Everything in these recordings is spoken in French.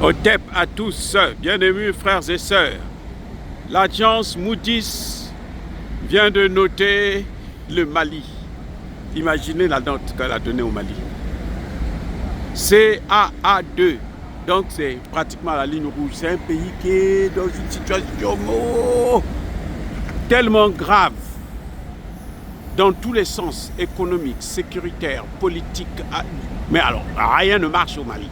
Otep à tous, bien-aimés frères et sœurs. L'agence Moody's vient de noter le Mali. Imaginez la note qu'elle a donnée au Mali. CAA2. Donc c'est pratiquement la ligne rouge. C'est un pays qui est dans une situation tellement grave dans tous les sens, économiques, sécuritaires, politiques. Mais alors, rien ne marche au Mali.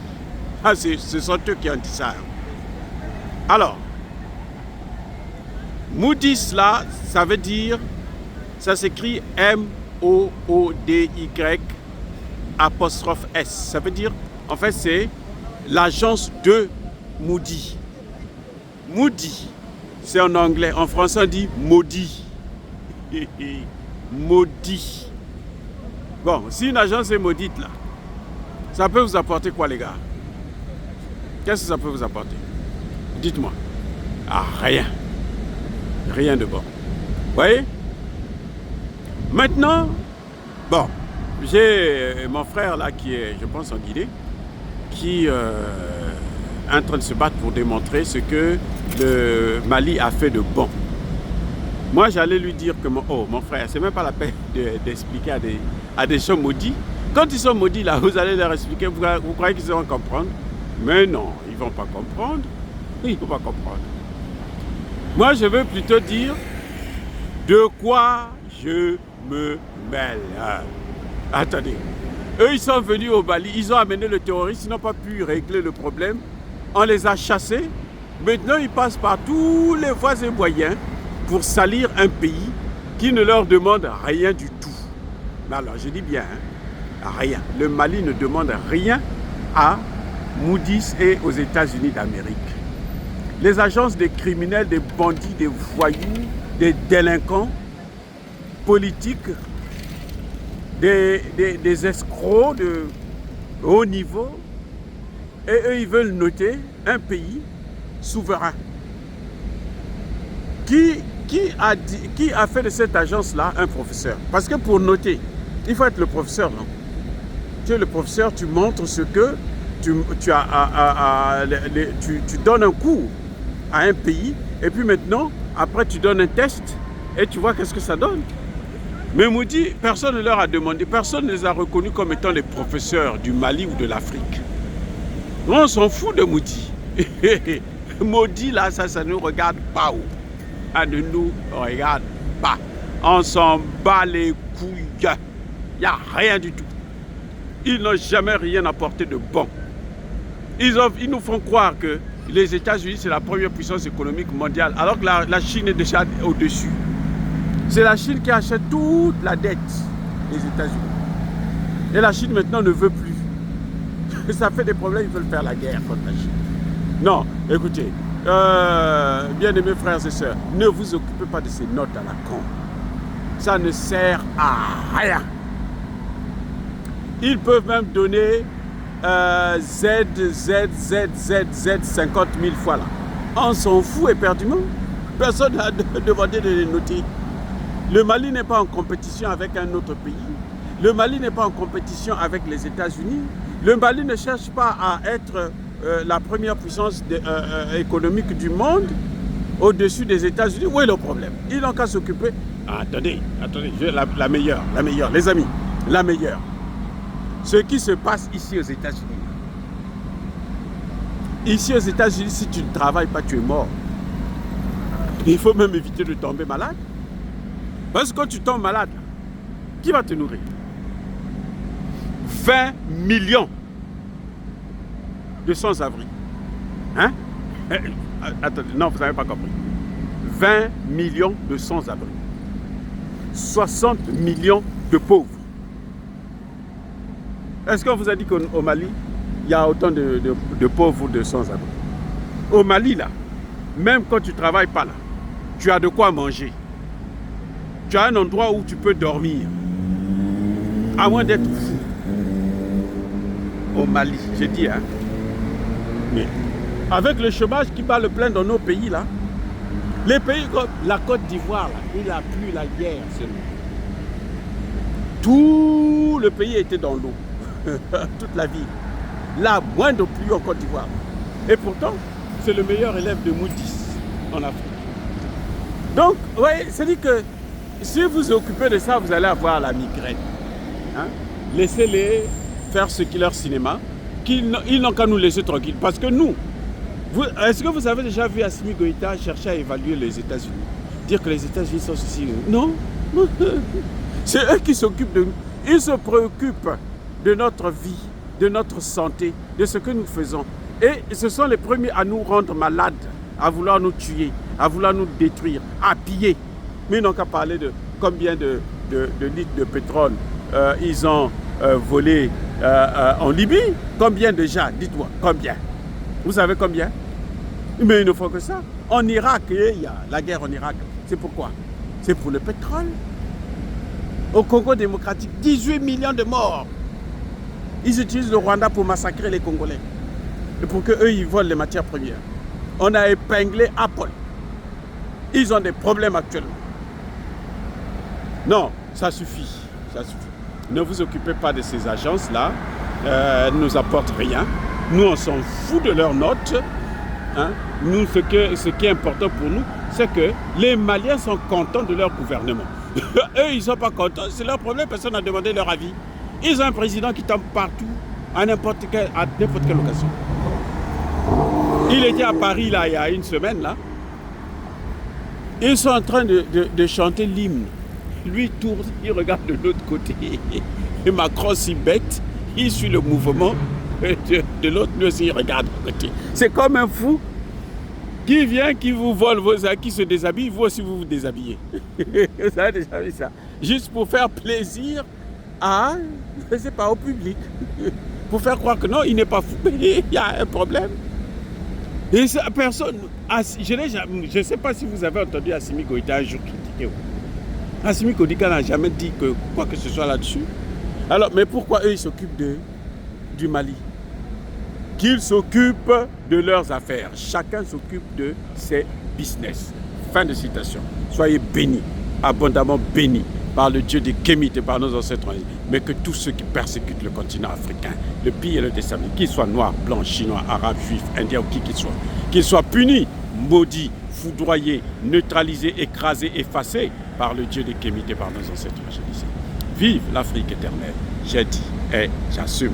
Ah, ce sont eux qui ont dit ça. Alors, Moody's là, ça veut dire, ça s'écrit M-O-O-D-Y apostrophe S. Ça veut dire, en fait, c'est l'agence de Moody. Moody, c'est en anglais. En français, on dit maudit. Maudit. Bon, si une agence est maudite là, ça peut vous apporter quoi, les gars? Qu'est-ce que ça peut vous apporter? Dites-moi. Ah, rien. Rien de bon. Vous voyez? Maintenant, bon, j'ai mon frère là qui est, je pense, en Guinée, qui est en train de se battre pour démontrer ce que le Mali a fait de bon. Moi, j'allais lui dire que mon frère, c'est même pas la peine d'expliquer à des gens maudits. Quand ils sont maudits là, vous allez leur expliquer, vous croyez qu'ils vont comprendre? Mais non, ils ne vont pas comprendre. Ils ne vont pas comprendre. Moi, je veux plutôt dire de quoi je me mêle. Attendez. Eux, ils sont venus au Mali, ils ont amené le terroriste, ils n'ont pas pu régler le problème. On les a chassés. Maintenant, ils passent par tous les voies et moyens pour salir un pays qui ne leur demande rien du tout. Mais alors, je dis bien, rien. Le Mali ne demande rien à Moody's et aux États-Unis d'Amérique. Les agences des criminels, des bandits, des voyous, des délinquants politiques, des escrocs de haut niveau, et eux, ils veulent noter un pays souverain. Qui a fait de cette agence-là un professeur? Parce que pour noter, il faut être le professeur, non? Tu es le professeur, tu montres ce que tu donnes un cours à un pays, et puis maintenant, après tu donnes un test, et tu vois qu'est-ce que ça donne. Mais Moody, personne ne leur a demandé, personne ne les a reconnus comme étant les professeurs du Mali ou de l'Afrique. On s'en fout de Moody. Moody, là, ça ne nous regarde pas. Ça ne nous regarde pas. On s'en bat les couilles. Il n'y a rien du tout. Ils n'ont jamais rien apporté de bon. Ils nous font croire que les États-Unis, c'est la première puissance économique mondiale, alors que la Chine est déjà au-dessus. C'est la Chine qui achète toute la dette des États-Unis. Et la Chine, maintenant, ne veut plus. Ça fait des problèmes, ils veulent faire la guerre contre la Chine. Non, écoutez, bien-aimés frères et sœurs, ne vous occupez pas de ces notes à la con. Ça ne sert à rien. Ils peuvent même donner Z 50 000 fois là. On s'en fout éperdument. Personne n'a demandé de les noter. Le Mali n'est pas en compétition avec un autre pays. Le Mali n'est pas en compétition avec les États-Unis. Le Mali ne cherche pas à être la première puissance économique du monde au-dessus des États-Unis. Où est le problème? Ils n'ont qu'à s'occuper. Attendez, la meilleure, les amis, la meilleure. Ce qui se passe ici aux États-Unis. Ici aux États-Unis, si tu ne travailles pas, tu es mort. Il faut même éviter de tomber malade. Parce que quand tu tombes malade, qui va te nourrir? 20 millions de sans-abri. Hein? Attendez, non, vous n'avez pas compris. 20 millions de sans-abri. 60 millions de pauvres. Est-ce qu'on vous a dit qu'au Mali, il y a autant de pauvres ou de sans-abri? Au Mali, là, même quand tu ne travailles pas, là, tu as de quoi manger. Tu as un endroit où tu peux dormir. À moins d'être fou. Au Mali, j'ai dit, hein. Mais avec le chômage qui bat le plein dans nos pays, là, les pays comme la Côte d'Ivoire, là, il a plu la guerre seulement. Tout le pays était dans l'eau. Toute la ville. La moindre pluie en Côte d'Ivoire. Et pourtant, c'est le meilleur élève de Moody's en Afrique. Donc, ouais, c'est-à-dire que si vous vous occupez de ça, vous allez avoir la migraine. Hein? Laissez-les faire ce qui est leur cinéma. Ils n'ont qu'à nous laisser tranquilles. Parce que nous, est-ce que vous avez déjà vu Assimi Goïta chercher à évaluer les États-Unis? Dire que les États-Unis sont ceci? Non. C'est eux qui s'occupent de nous. Ils se préoccupent de notre vie, de notre santé, de ce que nous faisons. Et ce sont les premiers à nous rendre malades, à vouloir nous tuer, à vouloir nous détruire, à piller. Mais ils n'ont qu'à parler de combien de litres de pétrole ils ont volé en Libye. Combien déjà? Dites-moi, combien? Vous savez combien? Mais il ne faut que ça. En Irak, il y a la guerre en Irak. C'est pourquoi? C'est pour le pétrole. Au Congo démocratique, 18 millions de morts. Ils utilisent le Rwanda pour massacrer les Congolais. Et pour qu'eux, ils volent les matières premières. On a épinglé Apple. Ils ont des problèmes actuellement. Non, ça suffit. Ça suffit. Ne vous occupez pas de ces agences-là. Elles ne nous apportent rien. Nous, on s'en fout de leurs notes. Hein? Nous, ce qui est important pour nous, c'est que les Maliens sont contents de leur gouvernement. Eux, ils ne sont pas contents. C'est leur problème. Personne n'a demandé leur avis. Ils ont un président qui tombe partout, à n'importe quelle occasion. Il était à Paris, là, il y a une semaine, là. Ils sont en train de chanter l'hymne. Lui tourne, il regarde de l'autre côté. Et Macron, si bête, il suit le mouvement. De l'autre, lui aussi, il regarde de côté. C'est comme un fou qui vient, qui vous vole vos acquis, se déshabille, vous aussi vous vous déshabillez. Vous avez déjà vu ça? Juste pour faire plaisir à, je ne sais pas, au public. Pour faire croire que non, il n'est pas fou. Il y a un problème. Et ça, personne, je ne sais pas si vous avez entendu Assimi Goïta un jour critiquer. Assimi Goïta n'a jamais dit que quoi que ce soit là-dessus. Alors, mais pourquoi eux, ils s'occupent du Mali? Qu'ils s'occupent de leurs affaires. Chacun s'occupe de ses business. Fin de citation. Soyez bénis, abondamment bénis par le Dieu des Kémites et par nos ancêtres. Mais que tous ceux qui persécutent le continent africain, le pays et le déstabilisent, qu'ils soient noirs, blancs, chinois, arabes, juifs, indiens ou qui qu'ils soient punis, maudits, foudroyés, neutralisés, écrasés, effacés par le Dieu des Kémites et par nos ancêtres. Vive l'Afrique éternelle. J'ai dit et j'assume.